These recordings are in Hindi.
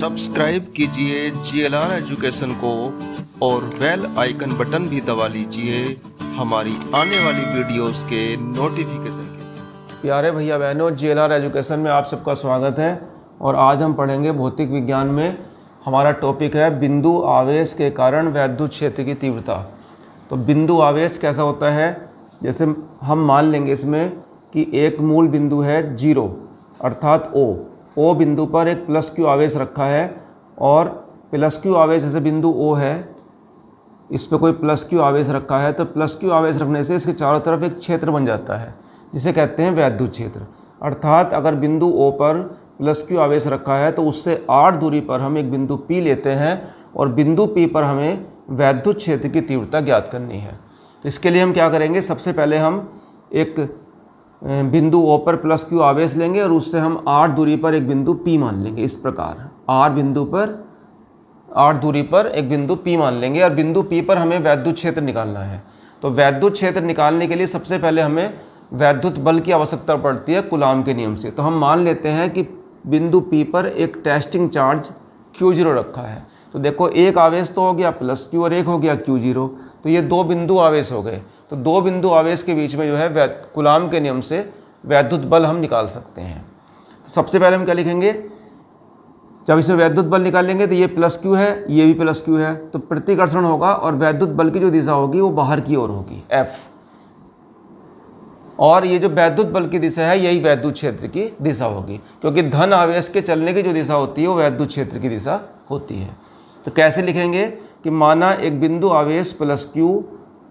सब्सक्राइब कीजिए GLR एजुकेशन को और बेल आइकन बटन भी दबा लीजिए हमारी आने वाली वीडियोस के नोटिफिकेशन के लिए। प्यारे भैया बहनों, GLR एजुकेशन में आप सबका स्वागत है। और आज हम पढ़ेंगे भौतिक विज्ञान में। हमारा टॉपिक है बिंदु आवेश के कारण वैद्युत क्षेत्र की तीव्रता। तो बिंदु आवेश कैसा होता है, जैसे हम मान लेंगे इसमें कि एक मूल बिंदु है 0 अर्थात O बिंदु पर एक प्लस Q आवेश रखा है और प्लस Q आवेश जैसे बिंदु O है, इस पर कोई प्लस Q आवेश रखा है तो प्लस Q आवेश रखने से इसके चारों तरफ एक क्षेत्र बन जाता है जिसे कहते हैं वैद्युत क्षेत्र। अर्थात अगर बिंदु O पर प्लस Q आवेश रखा है तो उससे 8 दूरी पर हम एक बिंदु P लेते हैं और बिंदु P पर हमें वैद्युत क्षेत्र की तीव्रता ज्ञात करनी है। तो इसके लिए हम क्या करेंगे, सबसे पहले हम एक बिंदु O पर प्लस Q आवेश लेंगे और उससे हम 8 दूरी पर एक बिंदु P मान लेंगे। इस प्रकार 8 दूरी पर एक बिंदु P मान लेंगे और बिंदु P पर हमें वैद्युत क्षेत्र निकालना है। तो वैद्युत क्षेत्र निकालने के लिए सबसे पहले हमें वैद्युत बल की आवश्यकता पड़ती है कूलाम के नियम से। तो हम मान लेते हैं कि बिंदु P पर एक टेस्टिंग चार्ज Q0 रखा है। तो देखो एक आवेश तो हो गया प्लस Q और एक हो गया Q0, तो ये 2 बिंदु आवेश हो गए। तो 2 बिंदु आवेश के बीच में जो है कूलाम के नियम से वैद्युत बल हम निकाल सकते हैं। तो सबसे पहले हम क्या लिखेंगे, जब इसमें वैद्युत बल निकालेंगे तो ये प्लस Q है, ये भी प्लस Q है, तो प्रतिकर्षण होगा और वैद्युत बल की जो दिशा होगी वो बाहर की ओर होगी F। और ये जो वैद्युत बल की दिशा है यही वैद्युत क्षेत्र की दिशा होगी, क्योंकि धन आवेश के चलने की जो दिशा होती है वो वैद्युत क्षेत्र की दिशा होती है। तो कैसे लिखेंगे कि माना एक बिंदु आवेश प्लस Q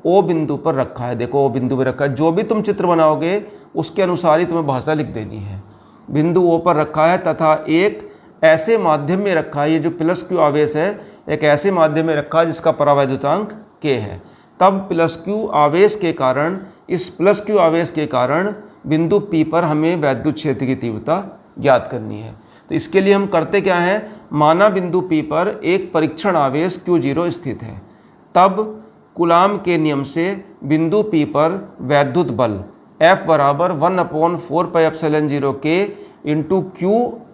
O बिंदु पर रखा है। देखो O बिंदु पर रखा है, जो भी तुम चित्र बनाओगे उसके अनुसार ही तुम्हें भाषा लिख देनी है। बिंदु O पर रखा है तथा एक ऐसे माध्यम में रखा है, ये जो प्लस Q आवेश है एक ऐसे माध्यम में रखा है जिसका परावैद्युतांक K है। तब प्लस Q आवेश के कारण, इस प्लस Q आवेश के कारण बिंदु P पर हमें वैद्युत क्षेत्र की तीव्रता ज्ञात करनी है। तो इसके लिए हम करते क्या हैं, माना बिंदु P पर एक परीक्षण आवेश Q0 स्थित है, तब कूलाम के नियम से बिंदु P पर वैद्युत बल F बराबर 1/4πε0 K इंटू Q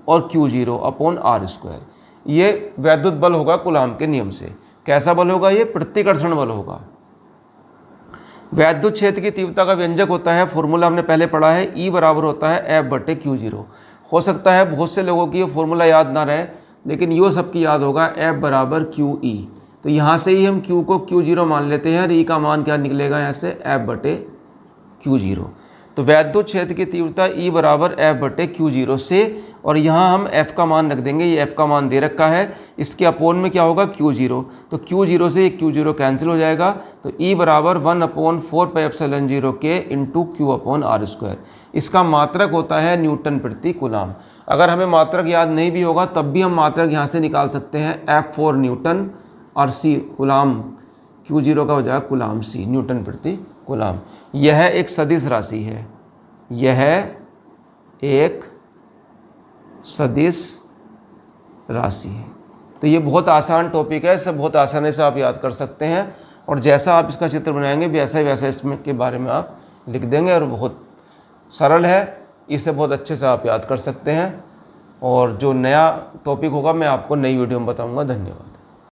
और Q0 अपॉन R²। ये वैद्युत बल होगा कूलाम के नियम से। कैसा बल होगा, ये प्रतिकर्षण बल होगा। वैद्युत क्षेत्र की तीव्रता का व्यंजक होता है, फॉर्मूला हमने पहले पढ़ा है, E बराबर होता है F/Q0। हो सकता है बहुत से लोगों की ये फॉर्मूला याद ना रहे, लेकिन यो सबकी याद होगा F बराबर QE। तो यहाँ से ही हम Q को Q0 मान लेते हैं और E का मान क्या निकलेगा यहाँ से F/Q0। तो वैद्युत क्षेत्र की तीव्रता E बराबर F/Q0 से, और यहाँ हम F का मान रख देंगे, ये F का मान दे रखा है, इसके अपोन में क्या होगा Q0। तो Q0 से Q0 कैंसिल हो जाएगा, तो E बराबर 1/4πε0 K into Q upon R²। इसका मात्रक होता है न्यूटन प्रति कूलाम। अगर हमें मात्रक याद नहीं भी होगा तब भी हम मात्रक यहाँ से निकाल सकते हैं, F4 न्यूटन और C कूलाम, Q0 का हो जाएगा कूलाम C, न्यूटन प्रति कूलाम। यह एक सदिश राशि है, यह एक सदिश राशि है। तो ये बहुत आसान टॉपिक है, इसे बहुत आसानी से आप याद कर सकते हैं और जैसा आप इसका चित्र बनाएंगे वैसा इसमें के बारे में आप लिख देंगे और बहुत सरल है, इसे बहुत अच्छे से आप याद कर सकते हैं। और जो नया टॉपिक होगा मैं आपको नई वीडियो में बताऊंगा। धन्यवाद।